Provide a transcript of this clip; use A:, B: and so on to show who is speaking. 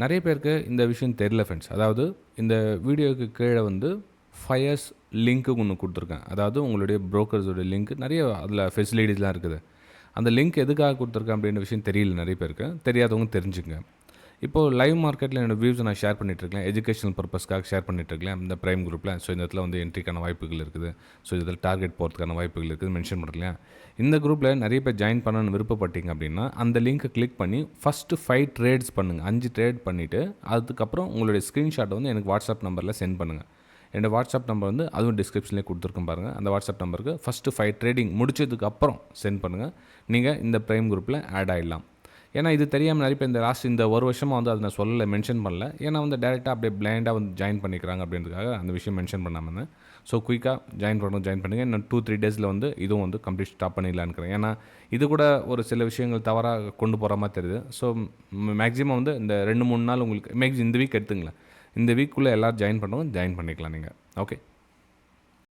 A: நிறைய பேருக்கு இந்த விஷயம் தெரியல ஃப்ரெண்ட்ஸ். அதாவது இந்த வீடியோவுக்கு கீழே வந்து ஃபயர்ஸ் லிங்க்கு ஒன்று கொடுத்துருக்கேன். அதாவது உங்களுடைய புரோக்கர்ஸோட லிங்க் நிறைய அதில் ஃபெசிலிட்டிஸ்லாம் இருக்குது. அந்த லிங்க் எதுக்காக கொடுத்துருக்கேன் அப்படின்ற விஷயம் தெரியல நிறைய பேருக்கு. தெரியாதவங்க தெரிஞ்சுங்க. இப்போது லைவ் மார்க்கெட்டில் என்னோடய வியூஸை நான் ஷேர் பண்ணிட்டுருக்கேன். எஜுகேஷனல் பர்பஸ்க்காக ஷேர் பண்ணிட்டுருக்கேன் இந்த ப்ரைம் குரூப்பில். ஸோ இந்த இடத்துல வந்து என்ட்ரிக்கான வாய்ப்புகள் இருக்குது. ஸோ இதில் டார்கெட் போகிறதுக்கான வாய்ப்புகள் இருக்குது மென்ஷன் பண்ணுறேன். இந்த குரூப்பில் நிறைய பேர் ஜாயின் பண்ணணும்னு விருப்பப்பட்டீங்க அப்படின்னா அந்த லிங்க்கை கிளிக் பண்ணி ஃபஸ்ட்டு 5 ட்ரேட்ஸ் பண்ணுங்கள். 5 ட்ரேட் பண்ணிவிட்டு அதுக்கப்புறம் உங்களுடைய ஸ்க்ரீன்ஷாட்டை வந்து எனக்கு வாட்ஸ்அப் நம்பரில் சென்ட் பண்ணுங்கள். என்னோடய வாட்ஸ்அப் நம்பர் வந்து அதுவும் டிஸ்கிரிப்ஷன்லேயே கொடுத்துருக்கேன் பாருங்கள். அந்த வாட்ஸ்அப் நம்பருக்கு ஃபஸ்ட்டு 5 ட்ரேடிங் முடிச்சதுக்கப்புறம் சென்ட் பண்ணுங்கள். நீங்கள் இந்த ப்ரைம் குரூப்பில் ஆட் ஆகிடலாம். ஏன்னா இது தெரியாமல் நிறைய பேர் இந்த ஒரு வருஷமாக வந்து அதை நான் சொல்லலை, மென்ஷன் பண்ணல. ஏன்னா வந்து டேரெக்டாக அப்படியே பிளைண்டாக வந்து ஜாயின் பண்ணிக்கிறாங்க அப்படின்றதுக்காக அந்த விஷயம் மென்ஷன் பண்ணாமல் இருந்தேன். ஸோ குயிக்காக ஜாயின் பண்ணுங்கள். இன்னும் 2-3 டேஸில் வந்து இதுவும் வந்து கம்ப்ளீட் ஸ்டாப் பண்ணிடலான்னு இருக்கிறேன். ஏன்னா இது கூட ஒரு சில விஷயங்கள் தவறாக கொண்டு போகிற மாதிரி தெரியுது. ஸோ மேக்ஸிமம் வந்து இந்த 2-3 நாள் உங்களுக்கு இந்த வீக் எடுத்துங்களேன். இந்த வீக்குள்ளே எல்லோரும் ஜாயின் பண்ணிக்கலாம் நீங்கள். ஓகே.